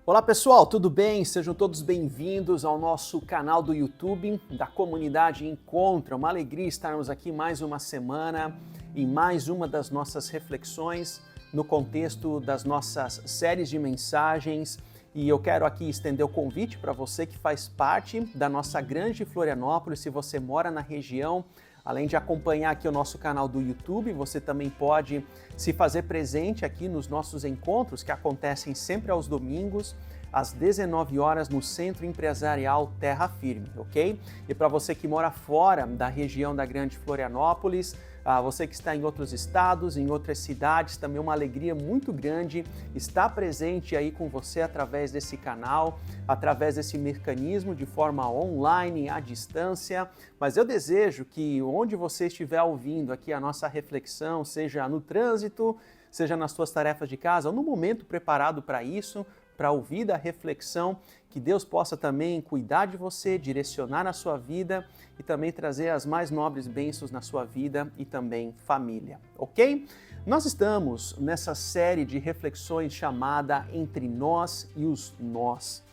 Olá pessoal, tudo bem? Sejam todos bem-vindos ao nosso canal do YouTube da Comunidade Encontra. Uma alegria estarmos aqui mais uma semana em mais uma das nossas reflexões no contexto das nossas séries de mensagens. E eu quero aqui estender o convite para você que faz parte da nossa grande Florianópolis. Se você mora na região, além de acompanhar aqui o nosso canal do YouTube, você também pode se fazer presente aqui nos nossos encontros que acontecem sempre aos domingos, às 19 horas no Centro Empresarial Terra Firme, ok? E para você que mora fora da região da Grande Florianópolis, você que está em outros estados, em outras cidades, também é uma alegria muito grande estar presente aí com você através desse canal, através desse mecanismo de forma online, à distância. Mas eu desejo que onde você estiver ouvindo aqui a nossa reflexão, seja no trânsito, seja nas suas tarefas de casa, ou no momento preparado para isso, para ouvir da reflexão, que Deus possa também cuidar de você, direcionar a sua vida e também trazer as mais nobres bênçãos na sua vida e também família, ok? Nós estamos nessa série de reflexões chamada Entre Nós e os Nós.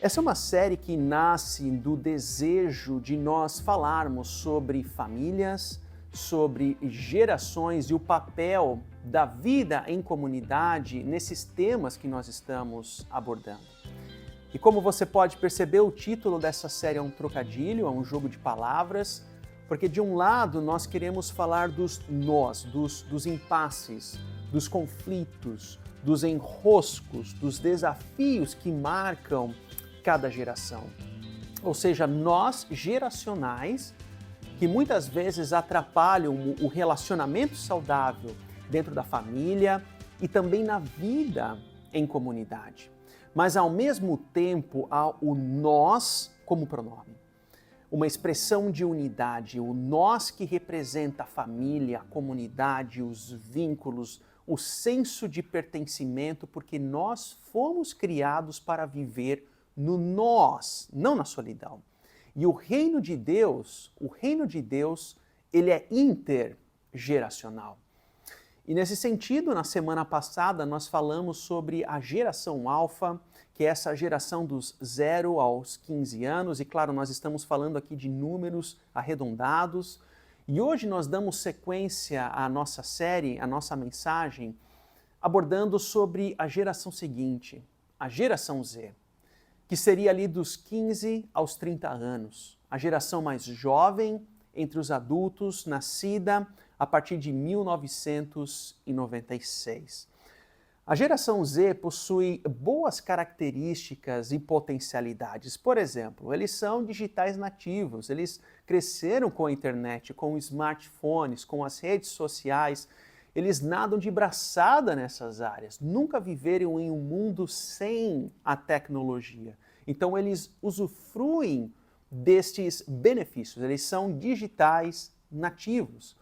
Essa é uma série que nasce do desejo de nós falarmos sobre famílias, sobre gerações e o papel da vida em comunidade nesses temas que nós estamos abordando. E como você pode perceber, o título dessa série é um trocadilho, é um jogo de palavras, porque de um lado nós queremos falar dos nós, dos impasses, dos conflitos, dos enroscos, dos desafios que marcam cada geração. Ou seja, nós geracionais que muitas vezes atrapalham o relacionamento saudável dentro da família e também na vida em comunidade. Mas ao mesmo tempo há o nós como pronome. Uma expressão de unidade, o nós que representa a família, a comunidade, os vínculos, o senso de pertencimento, porque nós fomos criados para viver no nós, não na solidão. E o reino de Deus, ele é intergeracional. E nesse sentido, na semana passada, nós falamos sobre a geração alfa, que é essa geração dos 0 aos 15 anos, e claro, nós estamos falando aqui de números arredondados. E hoje nós damos sequência à nossa série, à nossa mensagem, abordando sobre a geração seguinte, a geração Z, que seria ali dos 15 aos 30 anos, a geração mais jovem entre os adultos, nascida a partir de 1996. A geração Z possui boas características e potencialidades. Por exemplo, eles são digitais nativos, eles cresceram com a internet, com smartphones, com as redes sociais, eles nadam de braçada nessas áreas, nunca viveram em um mundo sem a tecnologia. Então eles usufruem destes benefícios, eles são digitais nativos.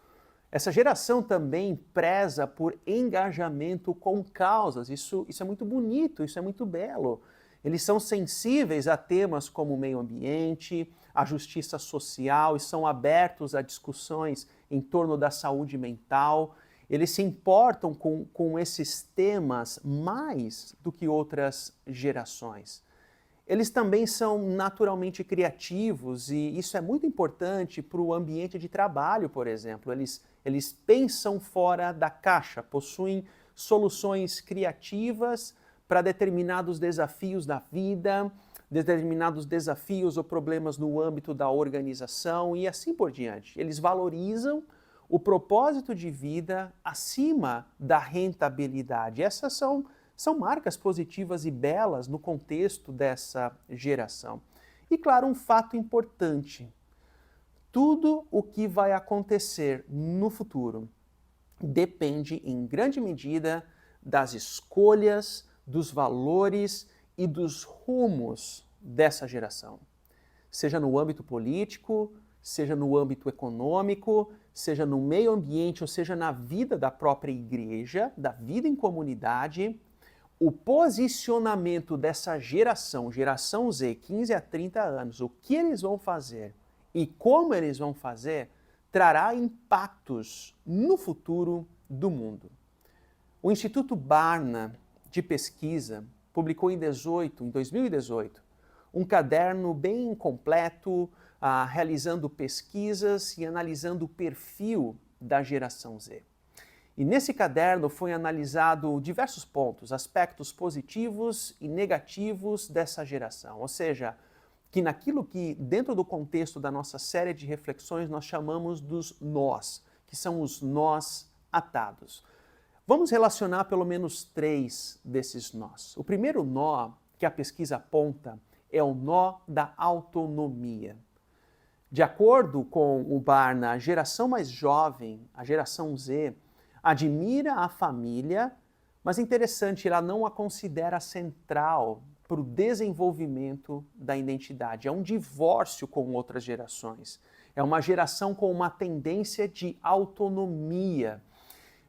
Essa geração também preza por engajamento com causas, isso é muito bonito, isso é muito belo. Eles são sensíveis a temas como o meio ambiente, a justiça social e são abertos a discussões em torno da saúde mental. Eles se importam com esses temas mais do que outras gerações. Eles também são naturalmente criativos e isso é muito importante para o ambiente de trabalho, por exemplo. Eles pensam fora da caixa, possuem soluções criativas para determinados desafios da vida, determinados desafios ou problemas no âmbito da organização e assim por diante. Eles valorizam o propósito de vida acima da rentabilidade. Essas são marcas positivas e belas no contexto dessa geração. E claro, um fato importante, tudo o que vai acontecer no futuro depende em grande medida das escolhas, dos valores e dos rumos dessa geração. Seja no âmbito político, seja no âmbito econômico, seja no meio ambiente ou seja na vida da própria igreja, da vida em comunidade, o posicionamento dessa geração Z, 15 a 30 anos, o que eles vão fazer e como eles vão fazer, trará impactos no futuro do mundo. O Instituto Barna de Pesquisa publicou em 2018, um caderno bem completo, realizando pesquisas e analisando o perfil da geração Z. E nesse caderno foi analisado diversos pontos, aspectos positivos e negativos dessa geração, ou seja, que naquilo que, dentro do contexto da nossa série de reflexões, nós chamamos dos nós, que são os nós atados. Vamos relacionar pelo menos 3 desses nós. O primeiro nó que a pesquisa aponta é o nó da autonomia. De acordo com o Barna, a geração mais jovem, a geração Z, admira a família, mas interessante, ela não a considera central para o desenvolvimento da identidade. É um divórcio com outras gerações. É uma geração com uma tendência de autonomia.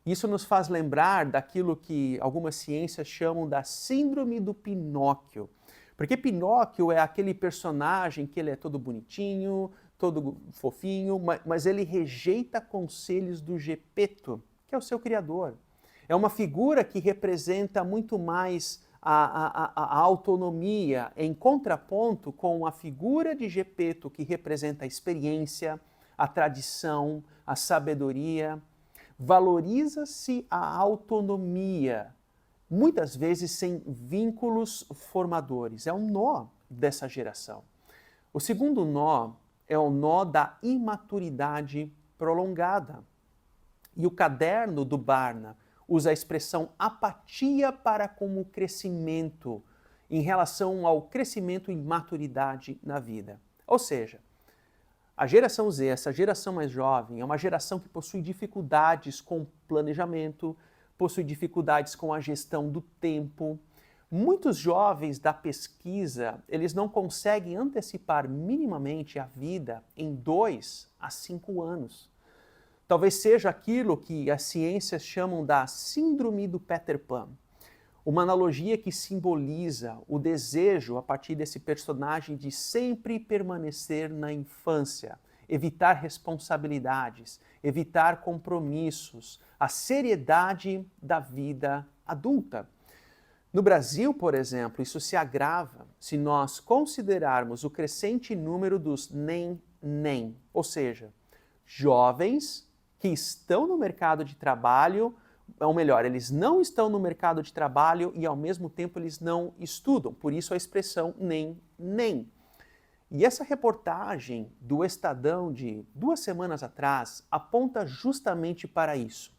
Isso nos faz lembrar daquilo que algumas ciências chamam da síndrome do Pinóquio. Porque Pinóquio é aquele personagem que ele é todo bonitinho, todo fofinho, mas ele rejeita conselhos do Gepeto, que é o seu criador. É uma figura que representa muito mais a autonomia, em contraponto com a figura de Gepeto, que representa a experiência, a tradição, a sabedoria. Valoriza-se a autonomia, muitas vezes sem vínculos formadores. É um nó dessa geração. O segundo nó é o nó da imaturidade prolongada. E o caderno do Barna usa a expressão apatia para com o crescimento, em relação ao crescimento e maturidade na vida. Ou seja, a geração Z, essa geração mais jovem, é uma geração que possui dificuldades com planejamento, possui dificuldades com a gestão do tempo. Muitos jovens da pesquisa, eles não conseguem antecipar minimamente a vida em 2 a 5 anos. Talvez seja aquilo que as ciências chamam da síndrome do Peter Pan. Uma analogia que simboliza o desejo, a partir desse personagem, de sempre permanecer na infância, evitar responsabilidades, evitar compromissos, a seriedade da vida adulta. No Brasil, por exemplo, isso se agrava se nós considerarmos o crescente número dos nem, ou seja, jovens que estão no mercado de trabalho, ou melhor, eles não estão no mercado de trabalho e ao mesmo tempo eles não estudam, por isso a expressão nem. E essa reportagem do Estadão de 2 semanas atrás aponta justamente para isso,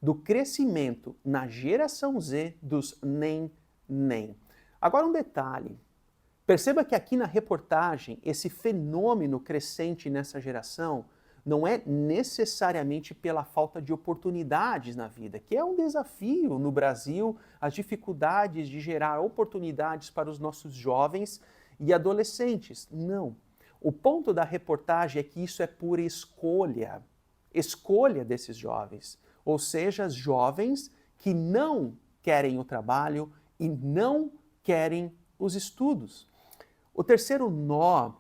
do crescimento na geração Z dos nem. Agora um detalhe, perceba que aqui na reportagem esse fenômeno crescente nessa geração não é necessariamente pela falta de oportunidades na vida, que é um desafio no Brasil, as dificuldades de gerar oportunidades para os nossos jovens e adolescentes. Não. O ponto da reportagem é que isso é por escolha desses jovens, ou seja, jovens que não querem o trabalho e não querem os estudos. O terceiro nó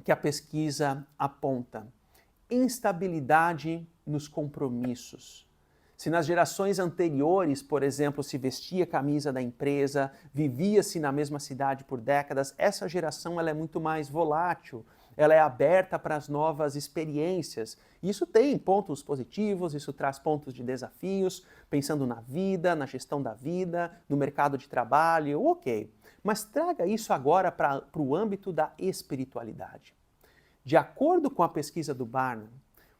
que a pesquisa aponta: instabilidade nos compromissos. Se nas gerações anteriores, por exemplo, se vestia a camisa da empresa, vivia-se na mesma cidade por décadas, essa geração ela é muito mais volátil, ela é aberta para as novas experiências. Isso tem pontos positivos, isso traz pontos de desafios, pensando na vida, na gestão da vida, no mercado de trabalho, ok. Mas traga isso agora para o âmbito da espiritualidade. De acordo com a pesquisa do Barna,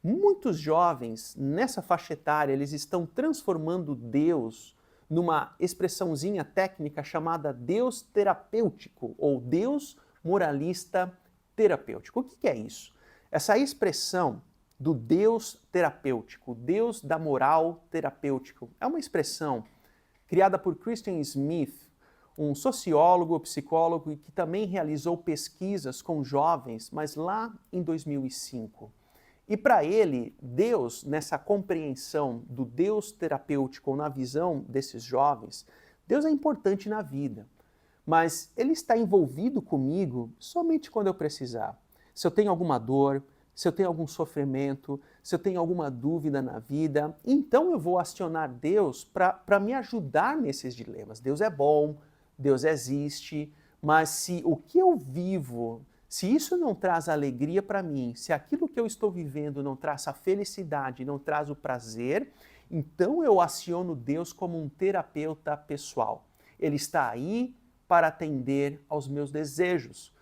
muitos jovens nessa faixa etária, eles estão transformando Deus numa expressãozinha técnica chamada Deus terapêutico ou Deus moralista terapêutico. O que é isso? Essa expressão do Deus terapêutico, Deus da moral terapêutico, é uma expressão criada por Christian Smith, um sociólogo, psicólogo que também realizou pesquisas com jovens, mas lá em 2005. E para ele, Deus, nessa compreensão do Deus terapêutico, ou na visão desses jovens, Deus é importante na vida, mas Ele está envolvido comigo somente quando eu precisar. Se eu tenho alguma dor, se eu tenho algum sofrimento, se eu tenho alguma dúvida na vida, então eu vou acionar Deus para me ajudar nesses dilemas. Deus é bom, Deus existe, mas se o que eu vivo, se isso não traz alegria para mim, se aquilo que eu estou vivendo não traz a felicidade, não traz o prazer, então eu aciono Deus como um terapeuta pessoal. Ele está aí para atender aos meus desejos.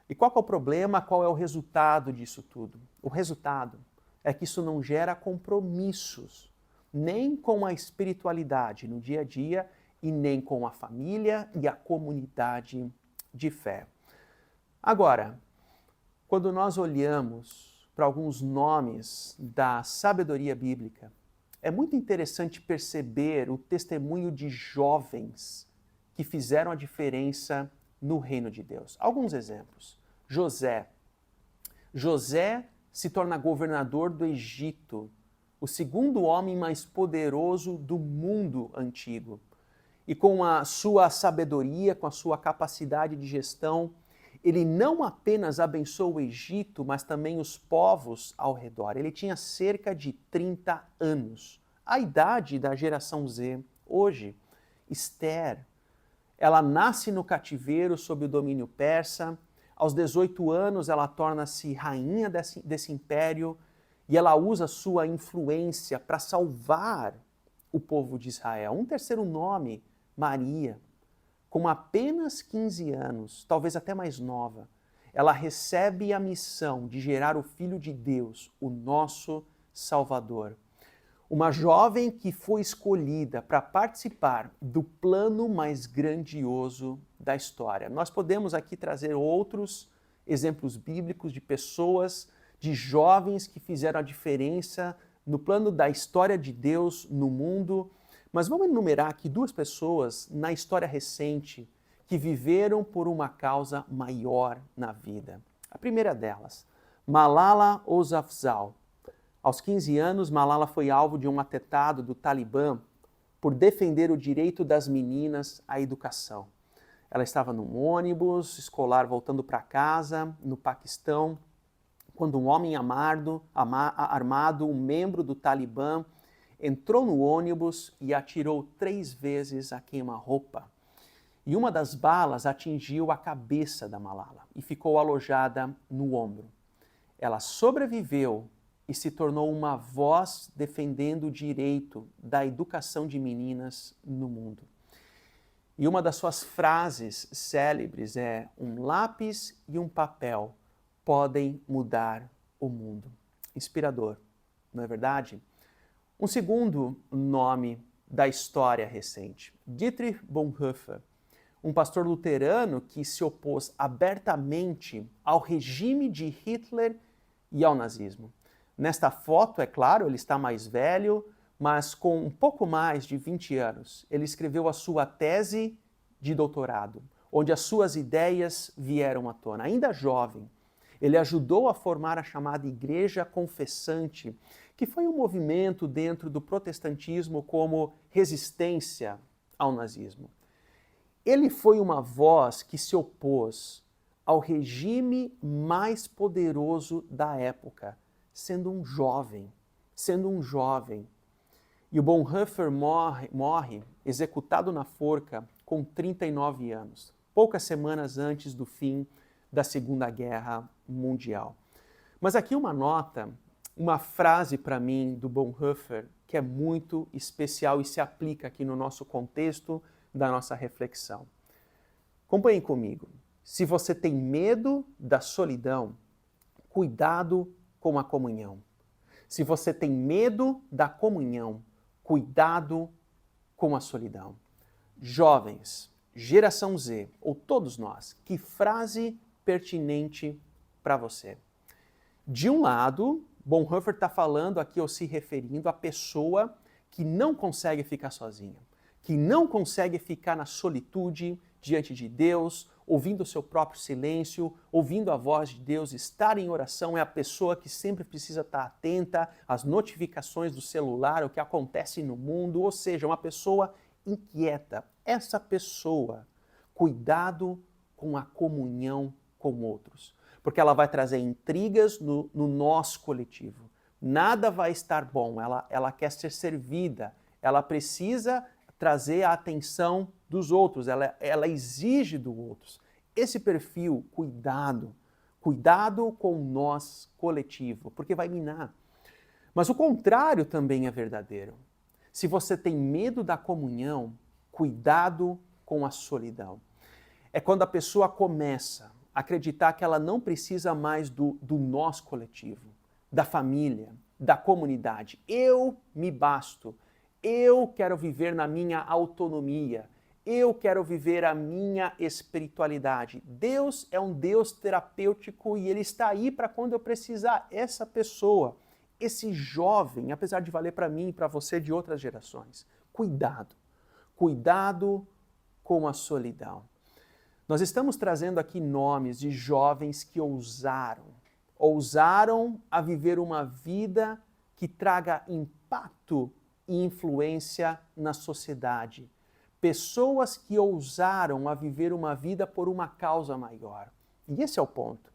E qual que é o problema? Qual é o resultado disso tudo? O resultado é que isso não gera compromissos, nem com a espiritualidade no dia a dia e nem com a família e a comunidade de fé. Agora, quando nós olhamos para alguns nomes da sabedoria bíblica, é muito interessante perceber o testemunho de jovens que fizeram a diferença no reino de Deus. Alguns exemplos. José. José se torna governador do Egito, o segundo homem mais poderoso do mundo antigo. E com a sua sabedoria, com a sua capacidade de gestão, ele não apenas abençoou o Egito, mas também os povos ao redor. Ele tinha cerca de 30 anos, a idade da geração Z hoje. Esther, ela nasce no cativeiro sob o domínio persa. Aos 18 anos, ela torna-se rainha desse império e ela usa sua influência para salvar o povo de Israel. Um terceiro nome, Maria, com apenas 15 anos, talvez até mais nova, ela recebe a missão de gerar o Filho de Deus, o nosso Salvador. Uma jovem que foi escolhida para participar do plano mais grandioso da história. Nós podemos aqui trazer outros exemplos bíblicos de pessoas, de jovens que fizeram a diferença no plano da história de Deus no mundo. Mas vamos enumerar aqui duas pessoas na história recente que viveram por uma causa maior na vida. A primeira delas, Malala Yousafzai. Aos 15 anos, Malala foi alvo de um atentado do Talibã por defender o direito das meninas à educação. Ela estava num ônibus escolar voltando para casa, no Paquistão, quando um homem armado, um membro do Talibã, entrou no ônibus e atirou 3 vezes a queima-roupa. E uma das balas atingiu a cabeça da Malala e ficou alojada no ombro. Ela sobreviveu e se tornou uma voz defendendo o direito da educação de meninas no mundo. E uma das suas frases célebres é: um lápis e um papel podem mudar o mundo. Inspirador, não é verdade? Um segundo nome da história recente, Dietrich Bonhoeffer, um pastor luterano que se opôs abertamente ao regime de Hitler e ao nazismo. Nesta foto, é claro, ele está mais velho, mas com um pouco mais de 20 anos. Ele escreveu a sua tese de doutorado, onde as suas ideias vieram à tona. Ainda jovem, ele ajudou a formar a chamada Igreja Confessante, que foi um movimento dentro do protestantismo como resistência ao nazismo. Ele foi uma voz que se opôs ao regime mais poderoso da época, sendo um jovem. E o Bonhoeffer morre executado na forca com 39 anos, poucas semanas antes do fim da Segunda Guerra Mundial. Mas aqui uma nota, uma frase para mim do Bonhoeffer que é muito especial e se aplica aqui no nosso contexto da nossa reflexão. Acompanhem comigo. Se você tem medo da solidão, cuidado com a comunhão. Se você tem medo da comunhão, cuidado com a solidão. Jovens, geração Z, ou todos nós, que frase pertinente para você? De um lado, Bonhoeffer está falando aqui, ou se referindo à pessoa que não consegue ficar sozinha, que não consegue ficar na solitude diante de Deus, ouvindo o seu próprio silêncio, ouvindo a voz de Deus, estar em oração. É a pessoa que sempre precisa estar atenta às notificações do celular, o que acontece no mundo, ou seja, uma pessoa inquieta. Essa pessoa, cuidado com a comunhão com outros, porque ela vai trazer intrigas no nosso coletivo. Nada vai estar bom, ela quer ser servida, ela precisa trazer a atenção dos outros, ela exige do outros. Esse perfil, cuidado com o nós coletivo, porque vai minar. Mas o contrário também é verdadeiro. Se você tem medo da comunhão, cuidado com a solidão. É quando a pessoa começa a acreditar que ela não precisa mais do nós coletivo, da família, da comunidade. Eu me basto. Eu quero viver na minha autonomia. Eu quero viver a minha espiritualidade. Deus é um Deus terapêutico e Ele está aí para quando eu precisar. Essa pessoa, esse jovem, apesar de valer para mim e para você de outras gerações, cuidado com a solidão. Nós estamos trazendo aqui nomes de jovens que ousaram a viver uma vida que traga impacto e influência na sociedade. Pessoas que ousaram a viver uma vida por uma causa maior. E esse é o ponto.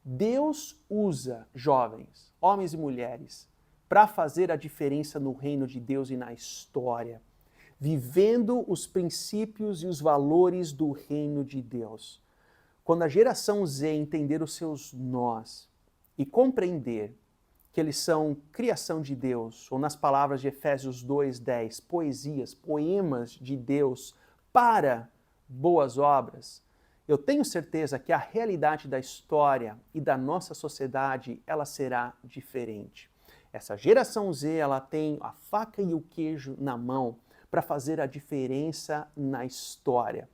Deus usa jovens, homens e mulheres, para fazer a diferença no reino de Deus e na história, vivendo os princípios e os valores do reino de Deus. Quando a geração Z entender os seus nós e compreender que eles são criação de Deus, ou nas palavras de Efésios 2:10, poesias, poemas de Deus para boas obras, eu tenho certeza que a realidade da história e da nossa sociedade, ela será diferente. Essa geração Z, ela tem a faca e o queijo na mão para fazer a diferença na história.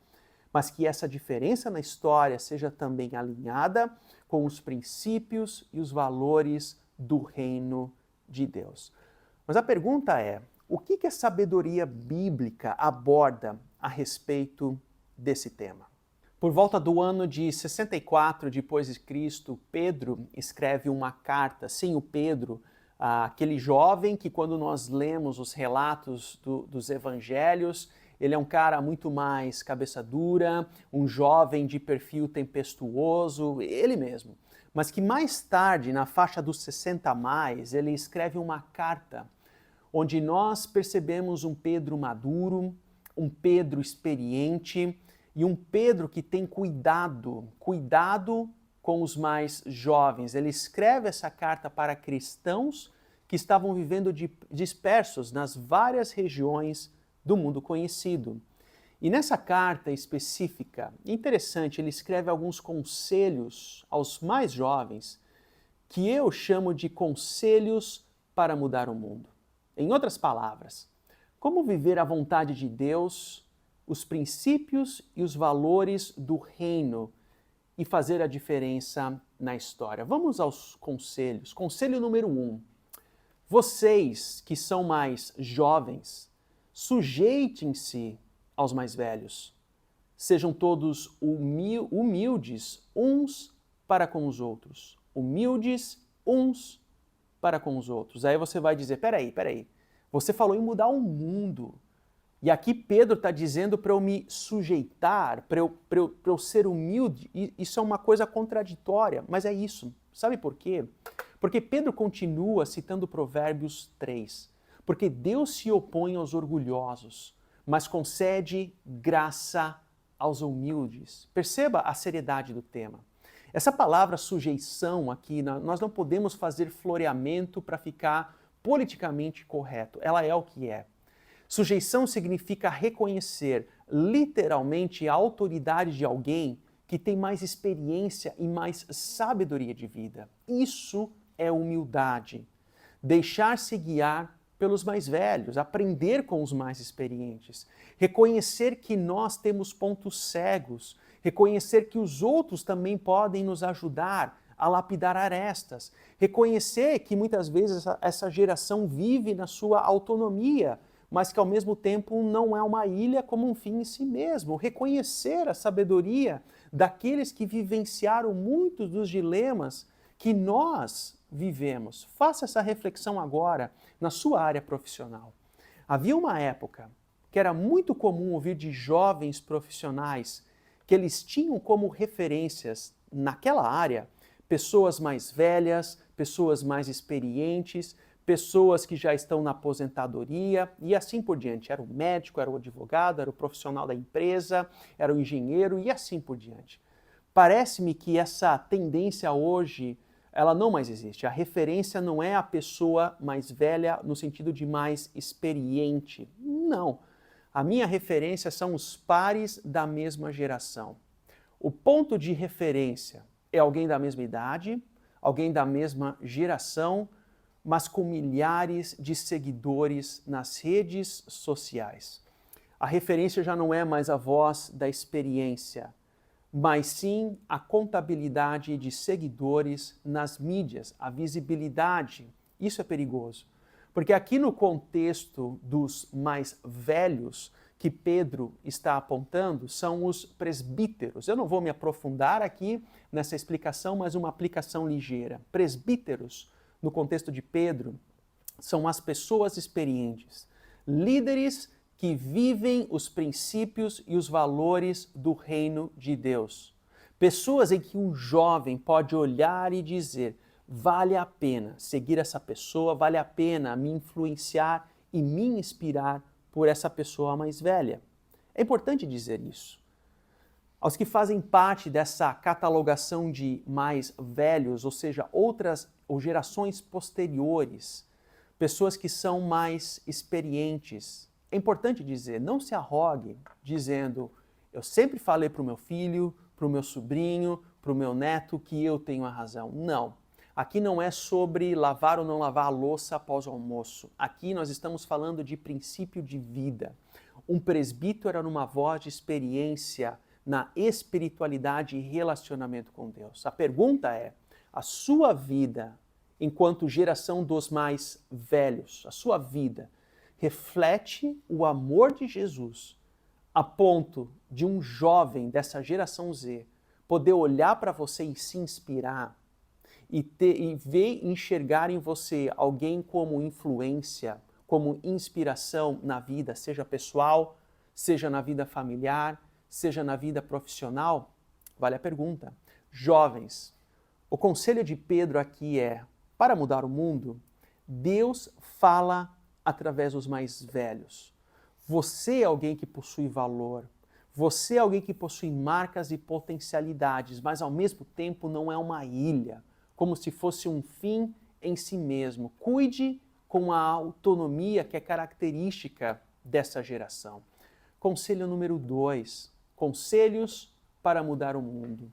Mas que essa diferença na história seja também alinhada com os princípios e os valores do reino de Deus. Mas a pergunta é, o que a sabedoria bíblica aborda a respeito desse tema? Por volta do ano de 64 depois de Cristo, Pedro escreve uma carta. Sim, o Pedro, aquele jovem que quando nós lemos os relatos dos evangelhos, ele é um cara muito mais cabeça dura, um jovem de perfil tempestuoso, ele mesmo. Mas que mais tarde, na faixa dos 60 a mais, ele escreve uma carta onde nós percebemos um Pedro maduro, um Pedro experiente e um Pedro que tem cuidado com os mais jovens. Ele escreve essa carta para cristãos que estavam vivendo dispersos nas várias regiões do mundo conhecido. E nessa carta específica, interessante, ele escreve alguns conselhos aos mais jovens que eu chamo de conselhos para mudar o mundo. Em outras palavras, como viver a vontade de Deus, os princípios e os valores do reino e fazer a diferença na história. Vamos aos conselhos. Conselho número 1. Vocês que são mais jovens, sujeitem-se aos mais velhos. Sejam todos humildes uns para com os outros. Humildes uns para com os outros. Aí você vai dizer, peraí. Você falou em mudar o mundo. E aqui Pedro está dizendo para eu me sujeitar, para eu ser humilde. E isso é uma coisa contraditória, mas é isso. Sabe por quê? Porque Pedro continua citando Provérbios 3. Porque Deus se opõe aos orgulhosos, mas concede graça aos humildes. Perceba a seriedade do tema. Essa palavra sujeição aqui, nós não podemos fazer floreamento para ficar politicamente correto. Ela é o que é. Sujeição significa reconhecer literalmente a autoridade de alguém que tem mais experiência e mais sabedoria de vida. Isso é humildade. Deixar-se guiar pelos mais velhos, aprender com os mais experientes, reconhecer que nós temos pontos cegos, reconhecer que os outros também podem nos ajudar a lapidar arestas, reconhecer que muitas vezes essa geração vive na sua autonomia, mas que ao mesmo tempo não é uma ilha como um fim em si mesmo, reconhecer a sabedoria daqueles que vivenciaram muitos dos dilemas que nós vivemos. Faça essa reflexão agora na sua área profissional. Havia uma época que era muito comum ouvir de jovens profissionais que eles tinham como referências naquela área pessoas mais velhas, pessoas mais experientes, pessoas que já estão na aposentadoria e assim por diante. Era o médico, era o advogado, era o profissional da empresa, era o engenheiro e assim por diante. Parece-me que essa tendência hoje, ela não mais existe. A referência não é a pessoa mais velha no sentido de mais experiente. Não. A minha referência são os pares da mesma geração. O ponto de referência é alguém da mesma idade, alguém da mesma geração, mas com milhares de seguidores nas redes sociais. A referência já não é mais a voz da experiência, mas sim a contabilidade de seguidores nas mídias, a visibilidade. Isso é perigoso, porque aqui no contexto dos mais velhos que Pedro está apontando são os presbíteros. Eu não vou me aprofundar aqui nessa explicação, mas uma aplicação ligeira. Presbíteros, no contexto de Pedro, são as pessoas experientes, líderes que vivem os princípios e os valores do reino de Deus. Pessoas em que um jovem pode olhar e dizer: vale a pena seguir essa pessoa, vale a pena me influenciar e me inspirar por essa pessoa mais velha. É importante dizer isso. Aos que fazem parte dessa catalogação de mais velhos, ou seja, outras ou gerações posteriores, pessoas que são mais experientes, é importante dizer, não se arrogue dizendo: eu sempre falei para o meu filho, para o meu sobrinho, para o meu neto que eu tenho a razão. Não. Aqui não é sobre lavar ou não lavar a louça após o almoço. Aqui nós estamos falando de princípio de vida. Um presbítero era uma voz de experiência na espiritualidade e relacionamento com Deus. A pergunta é: a sua vida, enquanto geração dos mais velhos, a sua vida reflete o amor de Jesus a ponto de um jovem dessa geração Z poder olhar para você e se inspirar e ver, enxergar em você alguém como influência, como inspiração na vida, seja pessoal, seja na vida familiar, seja na vida profissional? Vale a pergunta. Jovens, o conselho de Pedro aqui é: para mudar o mundo, Deus fala através dos mais velhos. Você é alguém que possui valor, você é alguém que possui marcas e potencialidades, mas ao mesmo tempo não é uma ilha, como se fosse um fim em si mesmo. Cuide com a autonomia que é característica dessa geração. Conselho número 2, conselhos para mudar o mundo.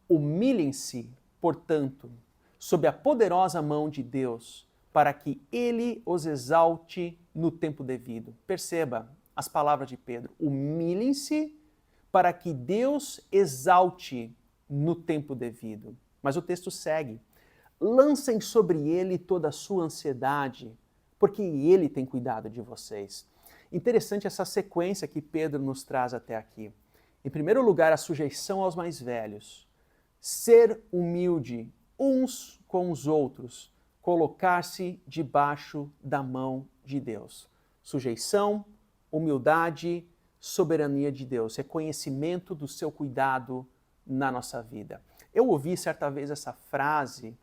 Humilhem-se, portanto, sob a poderosa mão de Deus, para que Ele os exalte no tempo devido. Perceba as palavras de Pedro. Humilhem-se para que Deus exalte no tempo devido. Mas o texto segue: lancem sobre Ele toda a sua ansiedade, porque Ele tem cuidado de vocês. Interessante essa sequência que Pedro nos traz até aqui. Em primeiro lugar, a sujeição aos mais velhos. Ser humilde uns com os outros. Colocar-se debaixo da mão de Deus. Sujeição, humildade, soberania de Deus. Reconhecimento do seu cuidado na nossa vida. Eu ouvi certa vez essa frase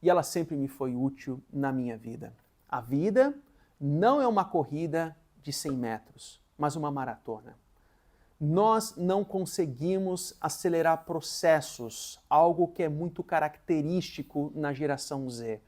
e ela sempre me foi útil na minha vida. A vida não é uma corrida de 100 metros, mas uma maratona. Nós não conseguimos acelerar processos, algo que é muito característico na geração Z.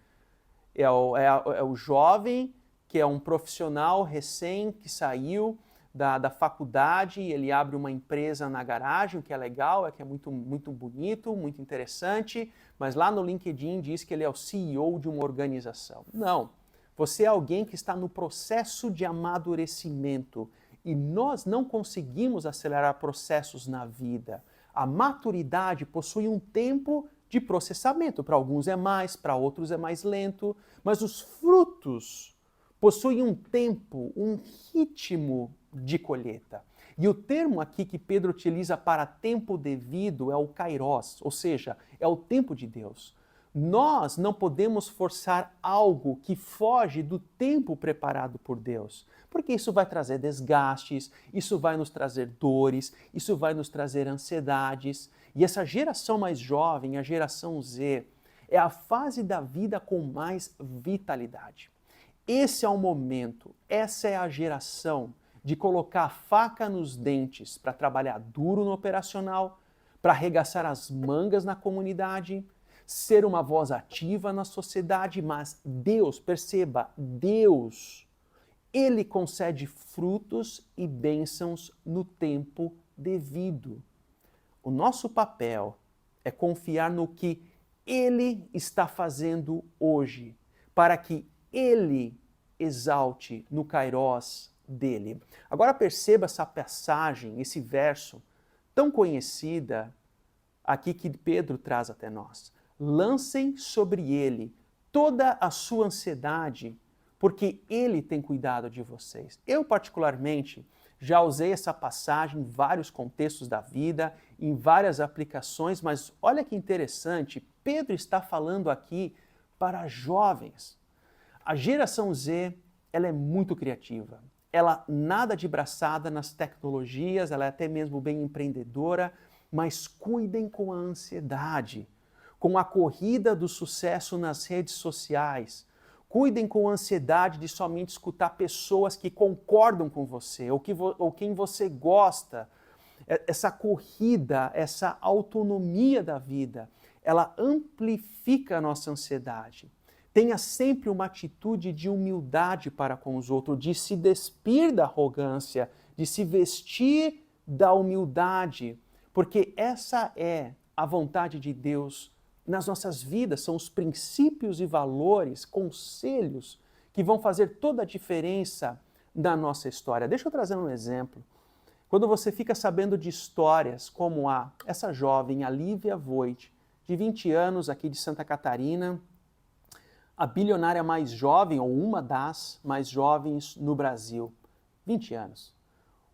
É o jovem que é um profissional recém que saiu da faculdade, ele abre uma empresa na garagem, o que é legal, que é muito bonito, muito interessante, mas lá no LinkedIn diz que ele é o CEO de uma organização. Não, você é alguém que está no processo de amadurecimento e nós não conseguimos acelerar processos na vida. A maturidade possui um tempo de processamento, para alguns é mais, para outros é mais lento, mas os frutos possuem um tempo, um ritmo de colheita. E o termo aqui que Pedro utiliza para tempo devido é o kairos, ou seja, é o tempo de Deus. Nós não podemos forçar algo que foge do tempo preparado por Deus, porque isso vai trazer desgastes, isso vai nos trazer dores, isso vai nos trazer ansiedades. E essa geração mais jovem, a geração Z, é a fase da vida com mais vitalidade. Esse é o momento, essa é a geração de colocar a faca nos dentes para trabalhar duro no operacional, para arregaçar as mangas na comunidade, ser uma voz ativa na sociedade, mas Deus, perceba, Deus, Ele concede frutos e bênçãos no tempo devido. O nosso papel é confiar no que Ele está fazendo hoje, para que Ele exalte no kairós dele. Agora perceba essa passagem, esse verso tão conhecida aqui que Pedro traz até nós. Lancem sobre ele toda a sua ansiedade, porque ele tem cuidado de vocês. Eu, particularmente, já usei essa passagem em vários contextos da vida, em várias aplicações, mas olha que interessante, Pedro está falando aqui para jovens. A geração Z, ela é muito criativa. Ela nada de braçada nas tecnologias, ela é até mesmo bem empreendedora, mas cuidem com a ansiedade, com a corrida do sucesso nas redes sociais. Cuidem com a ansiedade de somente escutar pessoas que concordam com você ou quem você gosta. Essa corrida, essa autonomia da vida, ela amplifica a nossa ansiedade. Tenha sempre uma atitude de humildade para com os outros, de se despir da arrogância, de se vestir da humildade, porque essa é a vontade de Deus nas nossas vidas, são os princípios e valores, conselhos que vão fazer toda a diferença na nossa história. Deixa eu trazer um exemplo. Quando você fica sabendo de histórias como essa jovem, a Lívia Voigt, de 20 anos, aqui de Santa Catarina, a bilionária mais jovem, ou uma das mais jovens no Brasil, 20 anos.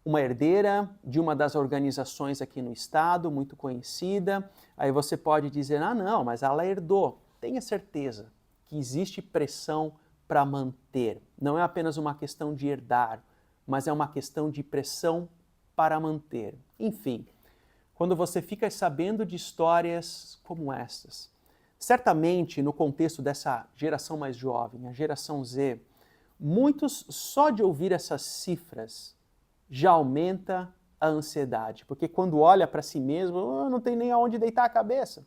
Uma herdeira de uma das organizações aqui no estado, muito conhecida. Aí você pode dizer, não, mas ela herdou. Tenha certeza que existe pressão para manter. Não é apenas uma questão de herdar, mas é uma questão de pressão para manter. Enfim, quando você fica sabendo de histórias como essas, certamente no contexto dessa geração mais jovem, a geração Z, muitos só de ouvir essas cifras já aumenta a ansiedade, porque quando olha para si mesmo, não tem nem aonde deitar a cabeça.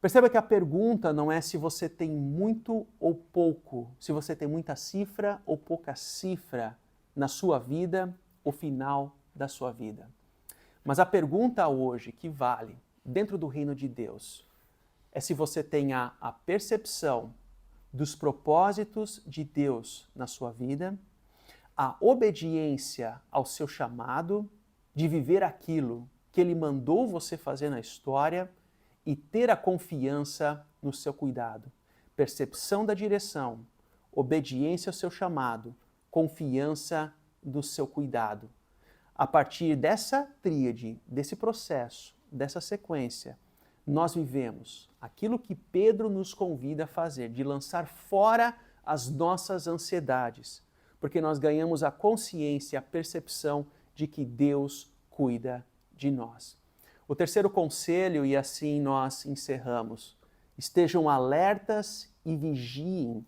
Perceba que a pergunta não é se você tem muito ou pouco, se você tem muita cifra ou pouca cifra na sua vida, o final da sua vida. Mas a pergunta hoje que vale dentro do reino de Deus é se você tem a percepção dos propósitos de Deus na sua vida, a obediência ao seu chamado, de viver aquilo que Ele mandou você fazer na história e ter a confiança no seu cuidado. Percepção da direção, obediência ao seu chamado, confiança do seu cuidado. A partir dessa tríade, desse processo, dessa sequência, nós vivemos aquilo que Pedro nos convida a fazer, de lançar fora as nossas ansiedades, porque nós ganhamos a consciência, a percepção de que Deus cuida de nós. O terceiro conselho, e assim nós encerramos, estejam alertas e vigiem.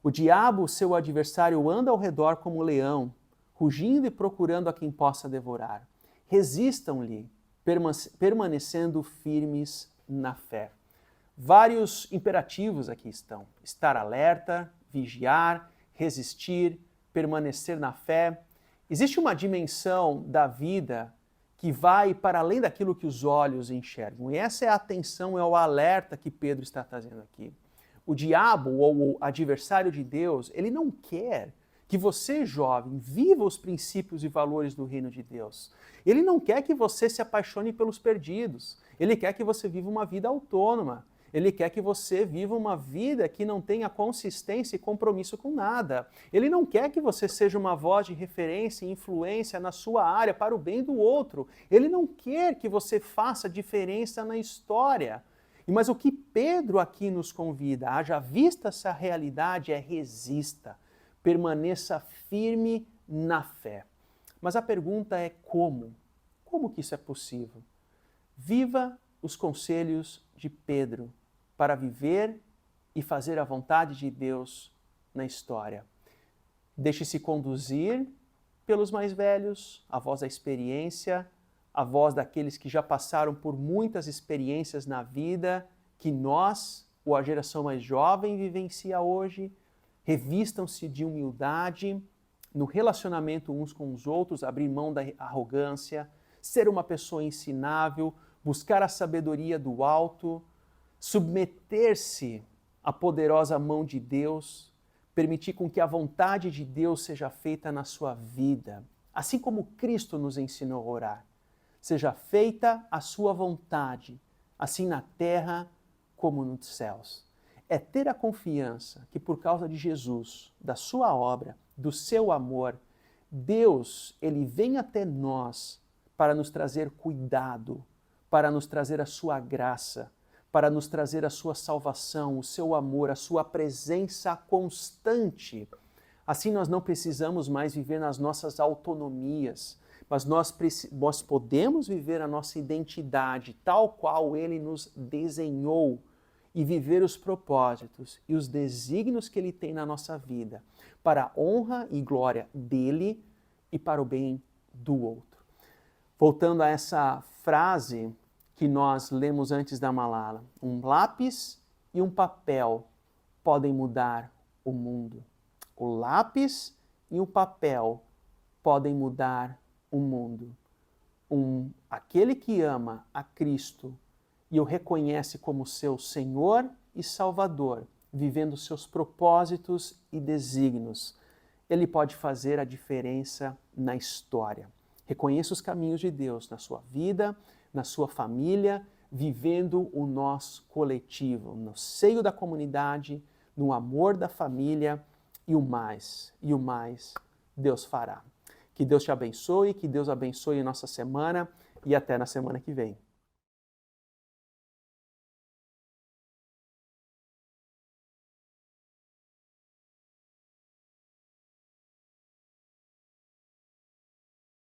O diabo, seu adversário, anda ao redor como um leão, rugindo e procurando a quem possa devorar. Resistam-lhe, permanecendo firmes na fé. Vários imperativos aqui estão: estar alerta, vigiar, resistir, permanecer na fé. Existe uma dimensão da vida que vai para além daquilo que os olhos enxergam. E essa é a atenção, é o alerta que Pedro está trazendo aqui. O diabo, ou o adversário de Deus, ele não quer que você, jovem, viva os princípios e valores do reino de Deus. Ele não quer que você se apaixone pelos perdidos. Ele quer que você viva uma vida autônoma. Ele quer que você viva uma vida que não tenha consistência e compromisso com nada. Ele não quer que você seja uma voz de referência e influência na sua área para o bem do outro. Ele não quer que você faça diferença na história. Mas o que Pedro aqui nos convida, haja vista essa realidade, é resista. Permaneça firme na fé. Mas a pergunta é como? Como que isso é possível? Viva os conselhos de Pedro para viver e fazer a vontade de Deus na história. Deixe-se conduzir pelos mais velhos, a voz da experiência, a voz daqueles que já passaram por muitas experiências na vida, que nós, ou a geração mais jovem, vivencia hoje. Revistam-se de humildade no relacionamento uns com os outros, abrir mão da arrogância, ser uma pessoa ensinável, buscar a sabedoria do alto, submeter-se à poderosa mão de Deus, permitir com que a vontade de Deus seja feita na sua vida, assim como Cristo nos ensinou a orar. Seja feita a sua vontade, assim na terra como nos céus. É ter a confiança que por causa de Jesus, da sua obra, do seu amor, Deus, ele vem até nós para nos trazer cuidado, para nos trazer a sua graça, para nos trazer a sua salvação, o seu amor, a sua presença constante. Assim nós não precisamos mais viver nas nossas autonomias, mas nós podemos viver a nossa identidade tal qual ele nos desenhou e viver os propósitos e os desígnios que ele tem na nossa vida para a honra e glória dele e para o bem do outro. Voltando a essa frase que nós lemos antes da Malala, um lápis e um papel podem mudar o mundo. O lápis e o papel podem mudar o mundo. Aquele que ama a Cristo e o reconhece como seu Senhor e Salvador, vivendo seus propósitos e desígnios, ele pode fazer a diferença na história. Reconheça os caminhos de Deus na sua vida, na sua família, vivendo o nosso coletivo, no seio da comunidade, no amor da família e o mais Deus fará. Que Deus te abençoe, que Deus abençoe a nossa semana e até na semana que vem.